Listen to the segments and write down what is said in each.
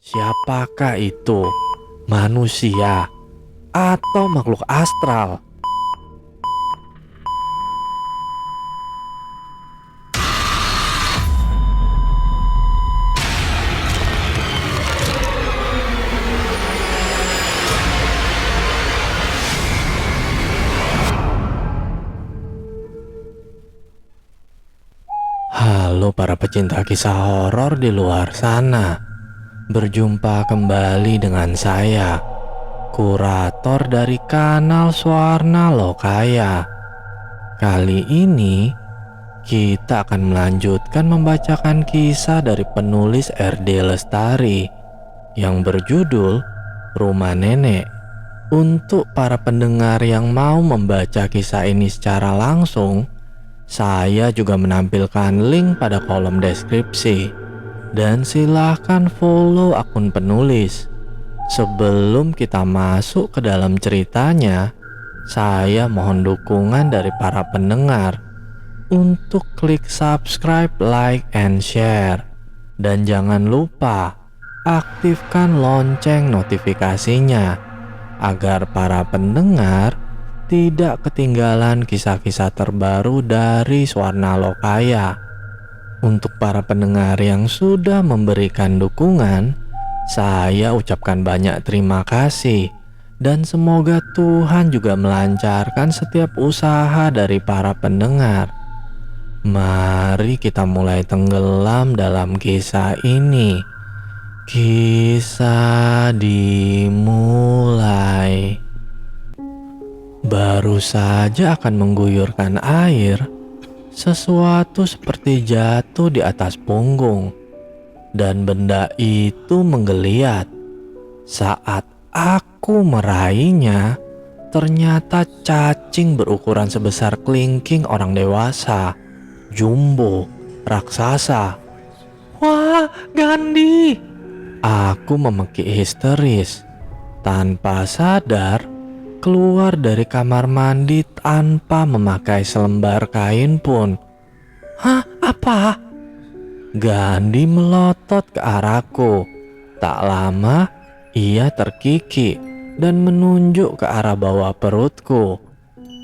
Siapakah itu? Manusia atau makhluk astral? Halo para pecinta kisah horor di luar sana. Berjumpa kembali dengan saya, kurator dari kanal Swarna Lokaya. Kali ini kita akan melanjutkan membacakan kisah dari penulis R.D. Lestari yang berjudul Rumah Nenek. Untuk para pendengar yang mau membaca kisah ini secara langsung, saya juga menampilkan link pada kolom deskripsi. Dan silahkan follow akun penulis. Sebelum kita masuk ke dalam ceritanya, saya mohon dukungan dari para pendengar untuk klik subscribe, like, and share. Dan jangan lupa aktifkan lonceng notifikasinya agar para pendengar tidak ketinggalan kisah-kisah terbaru dari Swarna Lokaya. Untuk para pendengar yang sudah memberikan dukungan, saya ucapkan banyak terima kasih. Dan semoga Tuhan juga melancarkan setiap usaha dari para pendengar. Mari kita mulai tenggelam dalam kisah ini. Kisah dimulai. Baru saja akan mengguyurkan air, sesuatu seperti jatuh di atas punggung, dan benda itu menggeliat. Saat aku meraihnya, ternyata cacing berukuran sebesar kelingking orang dewasa, jumbo, raksasa. Wah, Gandhi! Aku memekik histeris. Tanpa sadar, keluar dari kamar mandi tanpa memakai selembar kain pun. Hah? Apa? Gandhi melotot ke arahku. Tak lama, ia terkikik dan menunjuk ke arah bawah perutku.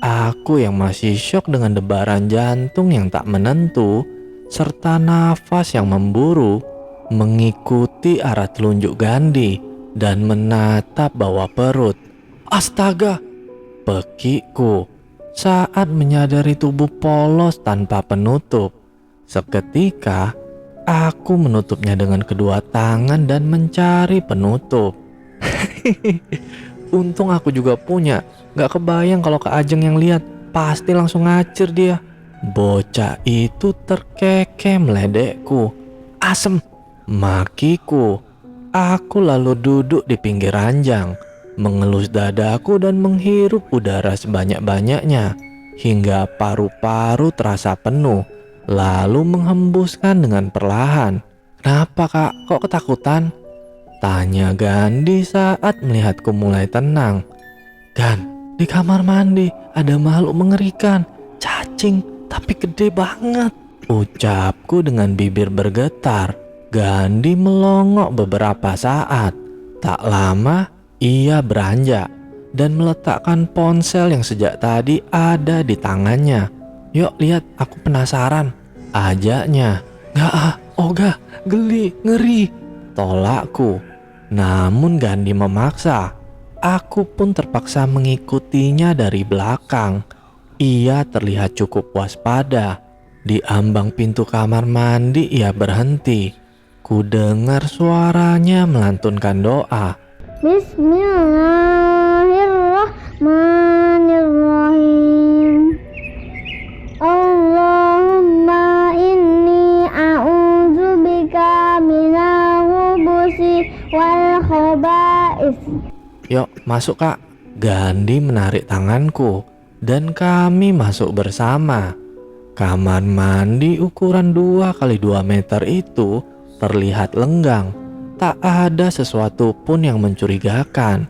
Aku yang masih syok dengan debaran jantung yang tak menentu, serta nafas yang memburu, mengikuti arah telunjuk Gandhi dan menatap bawah perut. Astaga, pekikku saat menyadari tubuh polos tanpa penutup. Seketika, aku menutupnya dengan kedua tangan dan mencari penutup. Untung aku juga punya. Gak kebayang kalau Kak Ajeng yang lihat, pasti langsung ngacir dia. Bocah itu terkekeh meledekku. Asem, makiku. Aku lalu duduk di pinggir ranjang, mengelus dadaku dan menghirup udara sebanyak-banyaknya hingga paru-paru terasa penuh, lalu menghembuskan dengan perlahan. Kenapa Kak? Kok ketakutan? Tanya Gandhi saat melihatku mulai tenang. Gan, di kamar mandi ada makhluk mengerikan. Cacing, tapi gede banget. Ucapku dengan bibir bergetar. Gandhi melongok beberapa saat. Tak lama, ia beranjak dan meletakkan ponsel yang sejak tadi ada di tangannya. Yuk lihat, aku penasaran, ajaknya. Gak Oga, geli, ngeri, tolakku. Namun Gandhi memaksa. Aku pun terpaksa mengikutinya dari belakang. Ia terlihat cukup waspada. Di ambang pintu kamar mandi ia berhenti. Ku dengar suaranya melantunkan doa. Bismillahirrahmanirrahim. Allahumma inni a'udzubika minal khubuthi wal khaba'ith. Yuk masuk Kak. Gandhi menarik tanganku dan kami masuk bersama. Kamar mandi ukuran 2x2 meter itu terlihat lenggang. Tak ada sesuatu pun yang mencurigakan.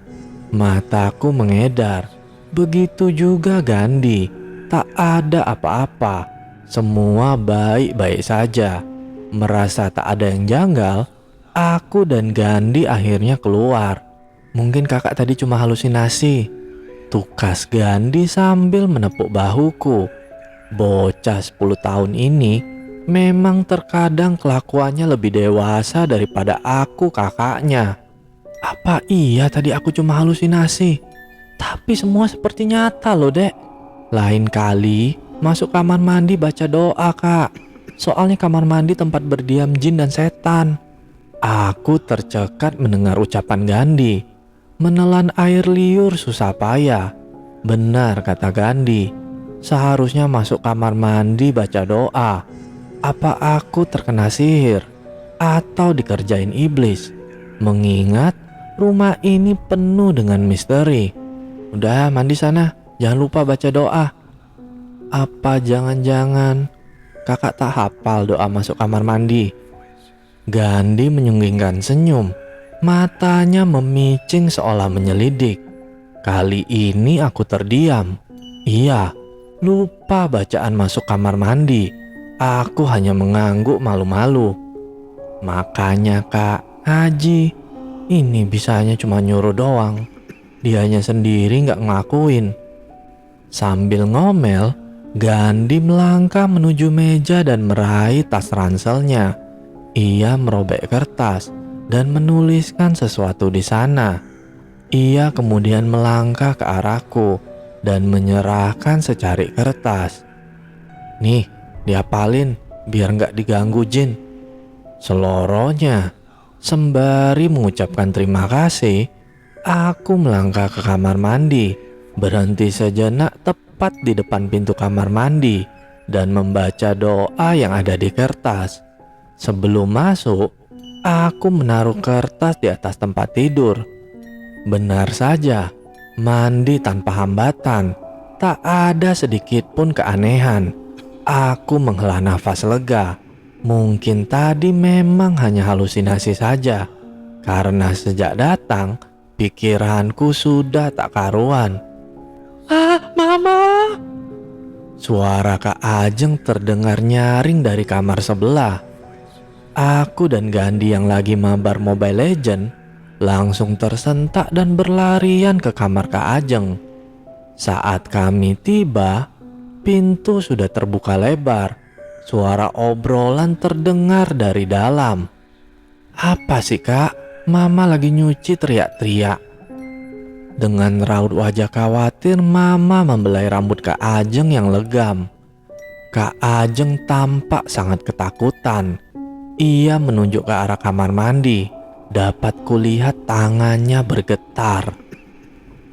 Mataku mengedar. Begitu juga Gandhi. Tak ada apa-apa. Semua baik-baik saja. Merasa tak ada yang janggal, Aku dan Gandhi akhirnya keluar. Mungkin kakak tadi cuma halusinasi, tukas Gandhi sambil menepuk bahuku. Bocah 10 tahun ini memang terkadang kelakuannya lebih dewasa daripada aku kakaknya. Apa iya tadi aku cuma halusinasi? Tapi semua seperti nyata loh dek. Lain kali masuk kamar mandi baca doa kak. Soalnya kamar mandi tempat berdiam jin dan setan. Aku tercekat mendengar ucapan Gandhi. Menelan air liur susah payah. Benar kata Gandhi. Seharusnya masuk kamar mandi baca doa. Apa aku terkena sihir? Atau dikerjain iblis? Mengingat rumah ini penuh dengan misteri. Udah mandi sana, jangan lupa baca doa. Apa jangan-jangan kakak tak hafal doa masuk kamar mandi? Gandhi menyunggingkan senyum. Matanya memicing seolah menyelidik. Kali ini aku terdiam. Iya, lupa bacaan masuk kamar mandi. Aku hanya mengangguk malu-malu. Makanya kak, Haji, ini bisanya cuma nyuruh doang. Dianya sendiri gak ngelakuin. Sambil ngomel, Gandhi melangkah menuju meja dan meraih tas ranselnya. Ia merobek kertas dan menuliskan sesuatu di sana. Ia kemudian melangkah ke arahku dan menyerahkan secari kertas. Nih, dihafalin biar gak diganggu jin. Seloronya. Sembari mengucapkan terima kasih, aku melangkah ke kamar mandi, berhenti sejenak tepat di depan pintu kamar mandi dan membaca doa yang ada di kertas. Sebelum masuk, aku menaruh kertas di atas tempat tidur. Benar saja, mandi tanpa hambatan, tak ada sedikit pun keanehan. Aku menghela nafas lega. Mungkin tadi memang hanya halusinasi saja, karena sejak datang, pikiranku sudah tak karuan. Ah, Mama! Suara Kak Ajeng terdengar nyaring dari kamar sebelah. Aku dan Gandhi yang lagi mabar Mobile Legend langsung tersentak dan berlarian ke kamar Kak Ajeng. Saat kami tiba, pintu sudah terbuka lebar. Suara obrolan terdengar dari dalam. Apa sih kak? Mama lagi nyuci, teriak-teriak. Dengan raut wajah khawatir, Mama membelai rambut Kak Ajeng yang legam. Kak Ajeng tampak sangat ketakutan. Ia menunjuk ke arah kamar mandi. Dapat kulihat tangannya bergetar.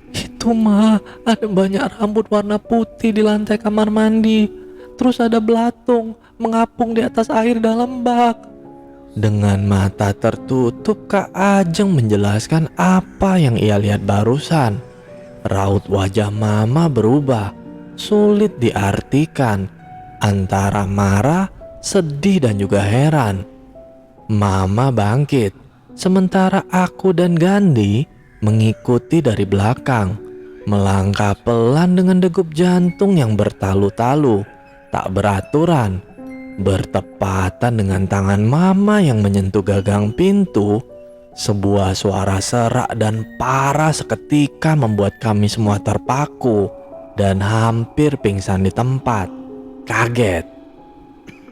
Itu mah, ada banyak rambut warna putih di lantai kamar mandi. Terus ada belatung mengapung di atas air dalam bak. Dengan mata tertutup, Kak Ajeng menjelaskan apa yang ia lihat barusan. Raut wajah Mama berubah, sulit diartikan, antara marah, sedih dan juga heran. Mama bangkit, sementara aku dan Gandhi mengikuti dari belakang, melangkah pelan dengan degup jantung yang bertalu-talu, tak beraturan. Bertepatan dengan tangan Mama yang menyentuh gagang pintu, sebuah suara serak dan parah seketika membuat kami semua terpaku dan hampir pingsan di tempat. Kaget.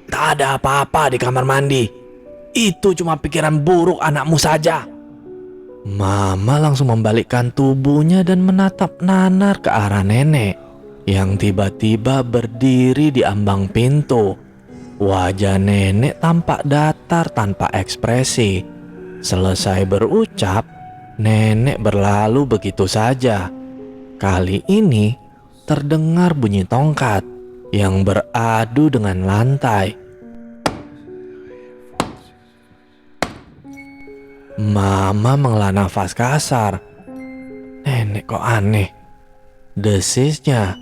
Tak ada apa-apa di kamar mandi. Itu cuma pikiran buruk anakmu saja. Mama langsung membalikkan tubuhnya dan menatap nanar ke arah nenek yang tiba-tiba berdiri di ambang pintu. Wajah nenek tampak datar tanpa ekspresi. Selesai berucap, nenek berlalu begitu saja. Kali ini terdengar bunyi tongkat yang beradu dengan lantai. Mama menghela nafas kasar. Nenek kok aneh, desisnya.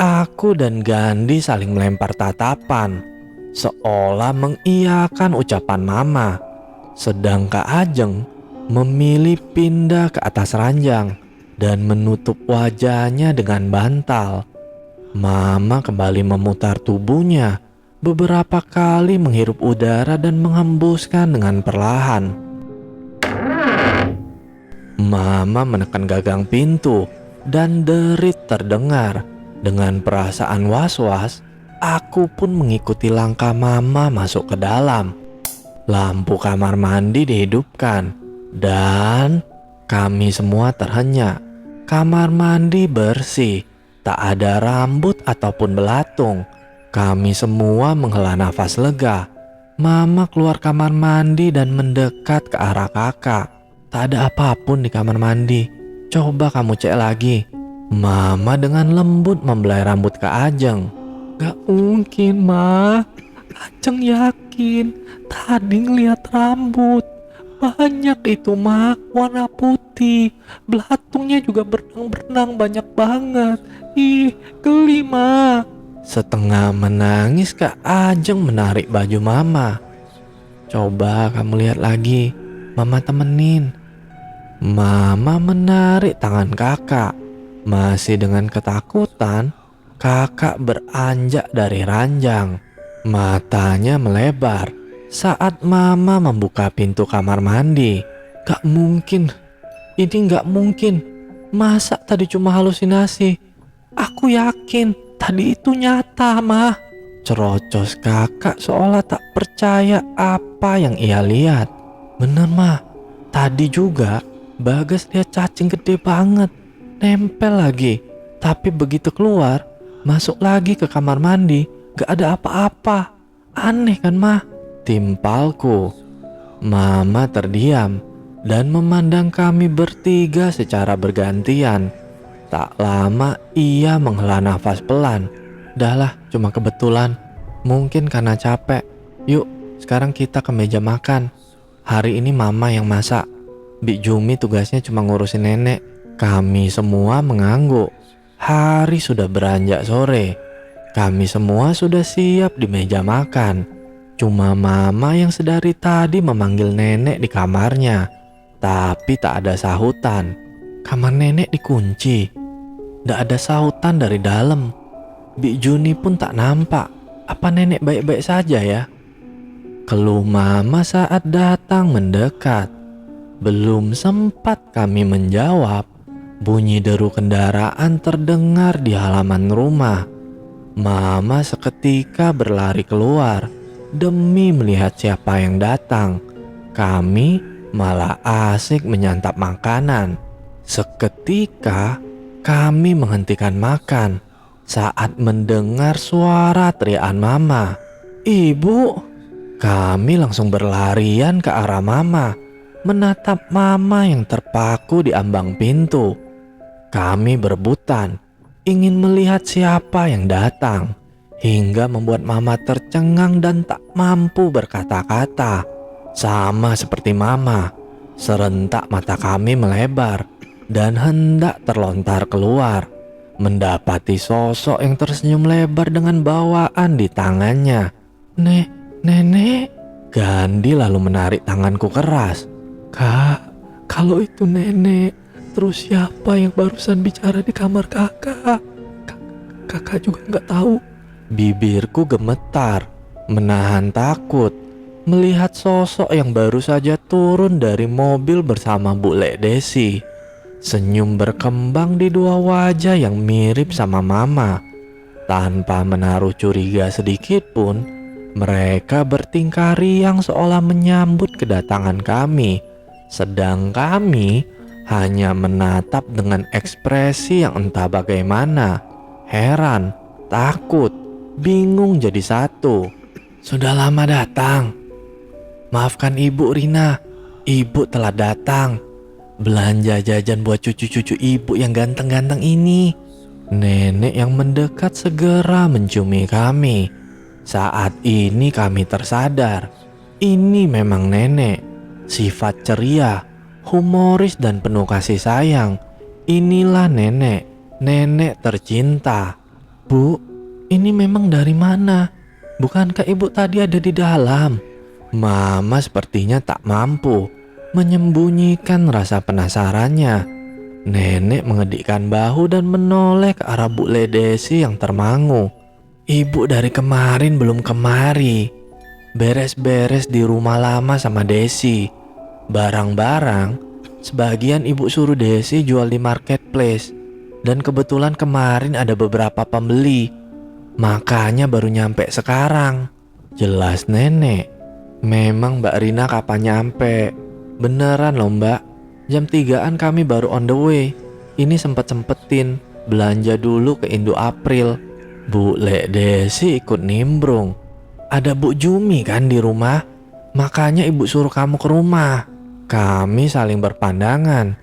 Aku dan Gandhi saling melempar tatapan, seolah mengiyakan ucapan Mama. Sedang Kak Ajeng memilih pindah ke atas ranjang dan menutup wajahnya dengan bantal. Mama kembali memutar tubuhnya, beberapa kali menghirup udara dan menghembuskan dengan perlahan. Mama menekan gagang pintu dan derit terdengar. Dengan perasaan was-was, aku pun mengikuti langkah Mama masuk ke dalam. Lampu kamar mandi dihidupkan dan kami semua terhenyak. Kamar mandi bersih, tak ada rambut ataupun belatung. Kami semua menghela nafas lega. Mama keluar kamar mandi dan mendekat ke arah kakak. Tak ada apapun di kamar mandi. Coba kamu cek lagi. Mama dengan lembut membelai rambut Kak Ajeng. Gak mungkin, Ma. Ajeng yakin tadi ngeliat rambut. Banyak itu, Ma. Warna putih. Belatungnya juga berenang-berenang banyak banget. Ih, geli, Ma. Setengah menangis Kak Ajeng menarik baju Mama. Coba kamu lihat lagi. Mama temenin. Mama menarik tangan kakak. Masih dengan ketakutan, kakak beranjak dari ranjang. Matanya melebar saat Mama membuka pintu kamar mandi. Gak mungkin. Ini gak mungkin. Masa tadi cuma halusinasi? Aku yakin tadi itu nyata, Ma. Cerocos kakak seolah tak percaya apa yang ia lihat. Bener, Ma. Tadi juga Bagas lihat cacing gede banget, nempel lagi. Tapi begitu keluar, masuk lagi ke kamar mandi, gak ada apa-apa. Aneh kan, Ma? Timpalku. Mama terdiam dan memandang kami bertiga secara bergantian. Tak lama ia menghela nafas pelan. Dahlah, cuma kebetulan. Mungkin karena capek. Yuk, sekarang kita ke meja makan. Hari ini Mama yang masak. Bik Jumi tugasnya cuma ngurusin nenek. Kami semua mengangguk. Hari sudah beranjak sore. Kami semua sudah siap di meja makan. Cuma Mama yang sedari tadi memanggil nenek di kamarnya. Tapi tak ada sahutan. Kamar nenek dikunci. Tak ada sahutan dari dalam. Bik Juni pun tak nampak. Apa nenek baik-baik saja ya? Keluh Mama saat datang mendekat. Belum sempat kami menjawab, bunyi deru kendaraan terdengar di halaman rumah. Mama seketika berlari keluar demi melihat siapa yang datang. Kami malah asik menyantap makanan. Seketika kami menghentikan makan saat mendengar suara teriakan Mama. Ibu! Kami langsung berlarian ke arah Mama, menatap Mama yang terpaku di ambang pintu. Kami berebutan ingin melihat siapa yang datang, hingga membuat Mama tercengang dan tak mampu berkata-kata. Sama seperti Mama, serentak mata kami melebar dan hendak terlontar keluar, mendapati sosok yang tersenyum lebar dengan bawaan di tangannya. Nenek. Gandhi lalu menarik tanganku keras. Kak, kalau itu nenek, terus siapa yang barusan bicara di kamar kakak? Kakak juga nggak tahu. Bibirku gemetar, menahan takut melihat sosok yang baru saja turun dari mobil bersama Bu Lek Desi. Senyum berkembang di dua wajah yang mirip sama Mama. Tanpa menaruh curiga sedikit pun, mereka bertingkah riang seolah menyambut kedatangan kami. Sedang kami hanya menatap dengan ekspresi yang entah bagaimana. Heran, takut, bingung jadi satu. Sudah lama datang. Maafkan Ibu Rina, Ibu telah datang. Belanja jajan buat cucu-cucu Ibu yang ganteng-ganteng ini. Nenek yang mendekat segera menciumi kami. Saat ini kami tersadar, ini memang nenek. Sifat ceria, humoris dan penuh kasih sayang. Inilah nenek, nenek tercinta. Bu, ini memang dari mana? Bukankah Ibu tadi ada di dalam? Mama sepertinya tak mampu menyembunyikan rasa penasarannya. Nenek mengedikkan bahu dan menoleh ke arah Bu Ledesi yang termangu. Ibu dari kemarin belum kemari. Beres-beres di rumah lama sama Desi. Barang-barang Sebagian ibu suruh Desi jual di marketplace. Dan kebetulan kemarin ada beberapa pembeli. Makanya baru nyampe sekarang. Jelas nenek. Memang Mbak Rina kapan nyampe? Beneran loh Mbak. Jam 3-an kami baru on the way. Ini sempet-sempetin belanja dulu ke Indo April. Bu Lek Desi ikut nimbrung. Ada Bu Jumi kan di rumah. Makanya ibu suruh kamu ke rumah. Kami saling berpandangan.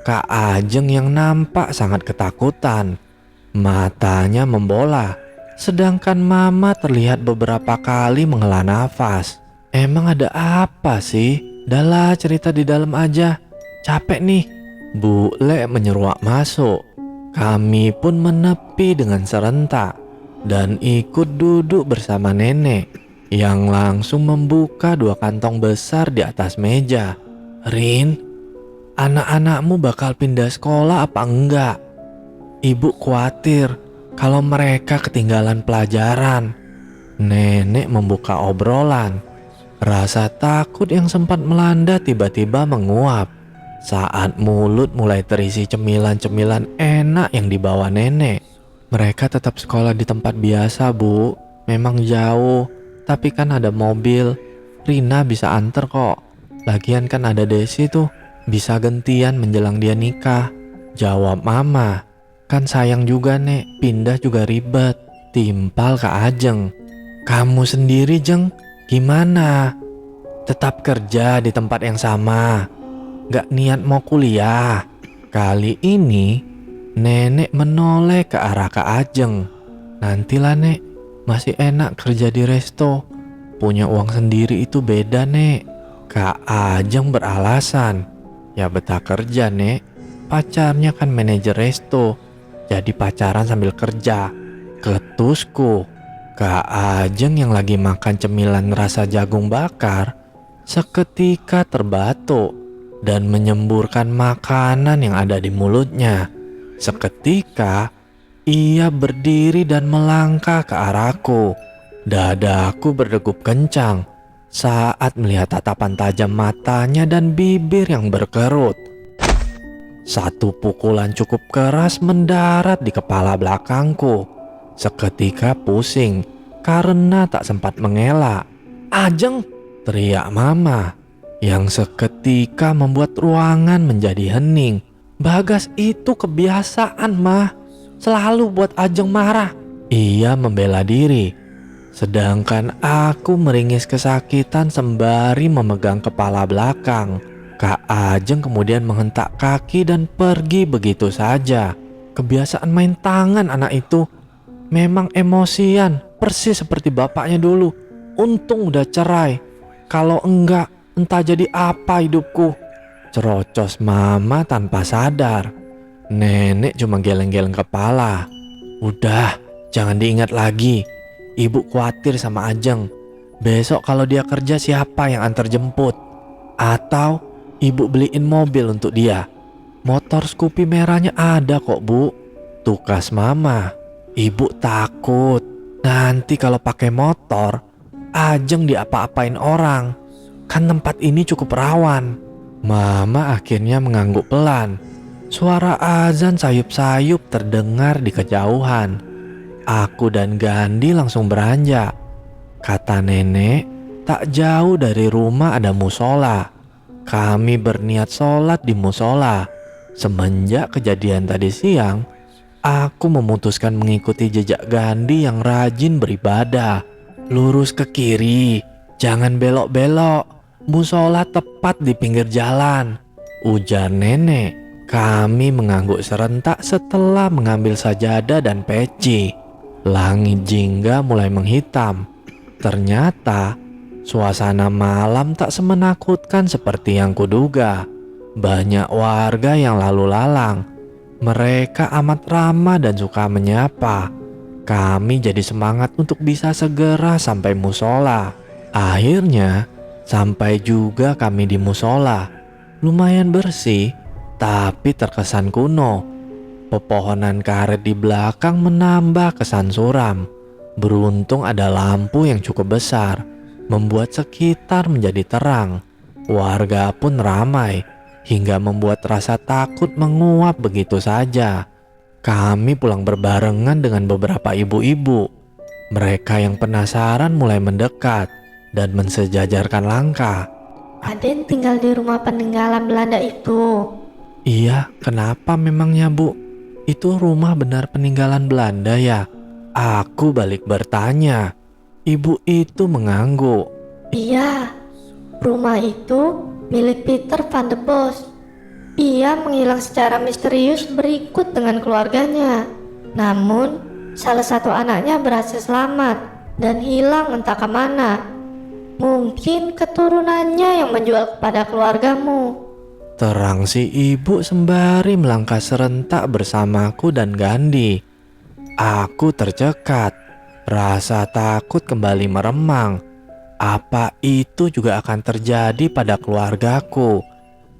Kak Ajeng yang nampak sangat ketakutan. Matanya membola. Sedangkan Mama terlihat beberapa kali menghela nafas. Emang ada apa sih? Dahlah cerita di dalam aja. Capek nih. Bu Le menyeruak masuk. Kami pun menepi dengan serentak. Dan ikut duduk bersama nenek. Yang langsung membuka 2 kantong besar di atas meja. Rin, anak-anakmu bakal pindah sekolah apa enggak? Ibu khawatir kalau mereka ketinggalan pelajaran. Nenek membuka obrolan. Rasa takut yang sempat melanda tiba-tiba menguap saat mulut mulai terisi cemilan-cemilan enak yang dibawa nenek. Mereka tetap sekolah di tempat biasa, Bu. Memang jauh, tapi kan ada mobil. Rina bisa anter kok. Lagian kan ada Desi tuh, bisa gantian menjelang dia nikah. Jawab Mama. Kan sayang juga Nek, pindah juga ribet. Timpal Kak Ajeng. Kamu sendiri Jeng, gimana? Tetap kerja di tempat yang sama. Gak niat mau kuliah. Kali ini nenek menoleh ke arah Kak Ajeng. Nantilah Nek, masih enak kerja di resto. Punya uang sendiri itu beda Nek. Kak Ajeng beralasan. Ya betah kerja Nek. Pacarnya kan manajer resto. Jadi pacaran sambil kerja. Ketusku. Kak Ajeng yang lagi makan cemilan rasa jagung bakar seketika terbatuk dan menyemburkan makanan yang ada di mulutnya. Seketika ia berdiri dan melangkah ke arahku. Dadaku berdegup kencang saat melihat tatapan tajam matanya dan bibir yang berkerut. Satu pukulan cukup keras mendarat di kepala belakangku. Seketika pusing karena tak sempat mengelak. Ajeng, teriak Mama, yang seketika membuat ruangan menjadi hening. Bagas itu kebiasaan Mah, selalu buat Ajeng marah. Ia membela diri. Sedangkan aku meringis kesakitan sembari memegang kepala belakang. Kak Ajeng kemudian menghentak kaki dan pergi begitu saja. Kebiasaan main tangan anak itu. Memang emosian, persis seperti bapaknya dulu. Untung udah cerai. Kalau enggak, entah jadi apa hidupku. Cerocos Mama tanpa sadar. Nenek cuma geleng-geleng kepala. Udah, jangan diingat lagi. Ibu khawatir sama Ajeng. Besok kalau dia kerja siapa yang antar jemput? Atau ibu beliin mobil untuk dia. Motor Scoopy merahnya ada kok Bu. Tukas Mama. Ibu takut nanti kalau pakai motor Ajeng diapa-apain orang. Kan tempat ini cukup rawan. Mama akhirnya mengangguk pelan. Suara azan sayup-sayup terdengar di kejauhan. Aku dan Gandhi langsung beranjak. Kata nenek, tak jauh dari rumah ada musola. Kami berniat sholat di musola. Semenjak kejadian tadi siang, aku memutuskan mengikuti jejak Gandhi yang rajin beribadah. Lurus ke kiri, jangan belok-belok. Musola tepat di pinggir jalan, ujar nenek. Kami mengangguk serentak setelah mengambil sajadah dan peci. Langit jingga mulai menghitam. Ternyata suasana malam tak semenakutkan seperti yang kuduga. Banyak warga yang lalu lalang. Mereka amat ramah dan suka menyapa. Kami jadi semangat untuk bisa segera sampai musola. Akhirnya sampai juga kami di musola. Lumayan bersih, tapi terkesan kuno. Pepohonan karet di belakang menambah kesan suram. Beruntung ada lampu yang cukup besar, membuat sekitar menjadi terang. Warga pun ramai. hingga membuat rasa takut menguap begitu saja. Kami pulang berbarengan dengan beberapa ibu-ibu. Mereka yang penasaran mulai mendekat dan mensejajarkan langkah. Aden tinggal di rumah peninggalan Belanda itu. Iya, kenapa memangnya, Bu? Itu rumah benar peninggalan Belanda ya? Aku balik bertanya. Ibu itu mengangguk. Iya, rumah itu milik Peter van de Bos. Ia menghilang secara misterius berikut dengan keluarganya. Namun, salah satu anaknya berhasil selamat dan hilang entah kemana. Mungkin keturunannya yang menjual kepada keluargamu. Terang si ibu sembari melangkah serentak bersamaku dan Gandhi. Aku tercekat. Rasa takut kembali meremang. Apa itu juga akan terjadi pada keluargaku?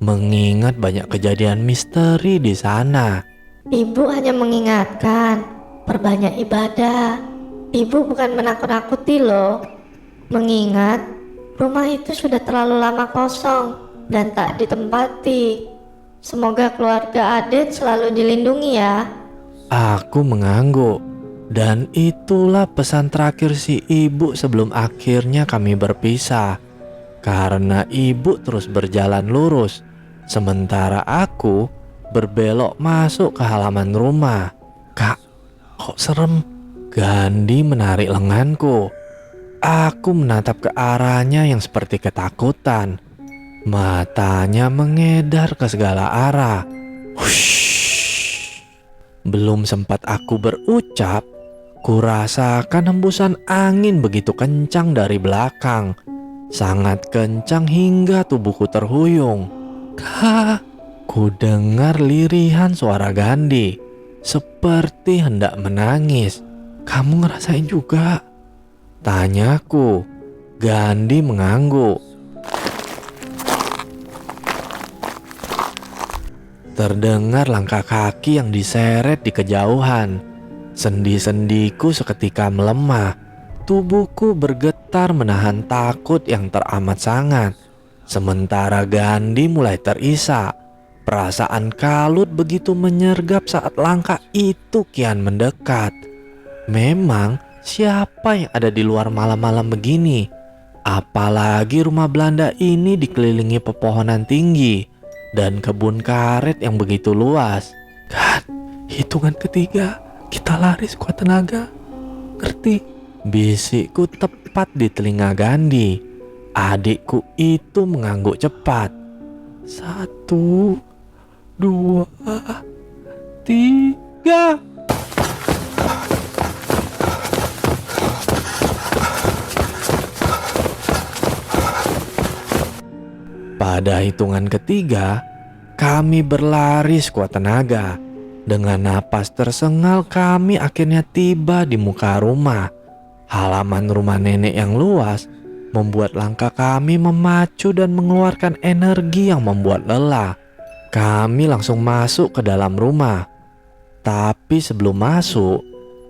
Mengingat banyak kejadian misteri di sana. Ibu hanya mengingatkan, perbanyak ibadah. Ibu bukan menakut-nakuti loh. Mengingat rumah itu sudah terlalu lama kosong dan tak ditempati. Semoga keluarga Aden selalu dilindungi ya. Aku mengangguk. Dan itulah pesan terakhir si ibu sebelum akhirnya kami berpisah. Karena ibu terus berjalan lurus, sementara aku berbelok masuk ke halaman rumah. Kak, kok serem? Gandhi menarik lenganku. Aku menatap ke arahnya yang seperti ketakutan. Matanya mengedar ke segala arah. Hush. Belum sempat aku berucap, kurasakan hembusan angin begitu kencang dari belakang. Sangat kencang hingga tubuhku terhuyung. Kak, ku dengar lirihan suara Gandhi, seperti hendak menangis. Kamu ngerasain juga? Tanyaku. Gandhi mengangguk. Terdengar langkah kaki yang diseret di kejauhan. Sendi-sendiku seketika melemah. Tubuhku bergetar menahan takut yang teramat sangat. Sementara Gandhi mulai terisak. Perasaan kalut begitu menyergap saat langkah itu kian mendekat. Memang siapa yang ada di luar malam-malam begini? Apalagi rumah Belanda ini dikelilingi pepohonan tinggi dan kebun karet yang begitu luas. Kan, hitungan ketiga kita lari sekuat tenaga. Ngerti? Bisikku tepat di telinga Gandhi. Adikku itu mengangguk cepat. 1, 2, 3. Pada hitungan ketiga, kami berlari sekuat tenaga. Dengan napas tersengal kami akhirnya tiba di muka rumah. Halaman rumah nenek yang luas membuat langkah kami memacu dan mengeluarkan energi yang membuat lelah. Kami langsung masuk ke dalam rumah. Tapi sebelum masuk,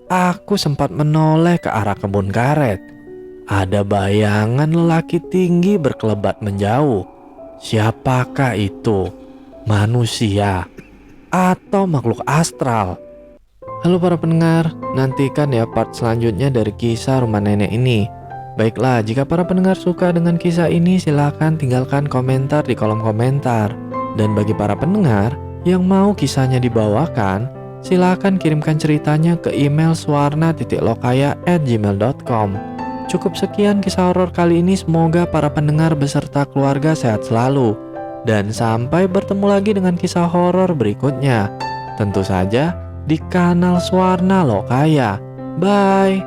aku sempat menoleh ke arah kebun karet. Ada bayangan lelaki tinggi berkelebat menjauh. Siapakah itu? Manusia atau makhluk astral? Halo para pendengar, nantikan ya part selanjutnya dari kisah rumah nenek ini. Baiklah, jika para pendengar suka dengan kisah ini, silahkan tinggalkan komentar di kolom komentar. Dan bagi para pendengar yang mau kisahnya dibawakan, silahkan kirimkan ceritanya ke email swarna.lokaya@gmail.com. Cukup sekian kisah horor kali ini, semoga para pendengar beserta keluarga sehat selalu. Dan sampai bertemu lagi dengan kisah horor berikutnya. Tentu saja di kanal Swarna Lokaya. Bye.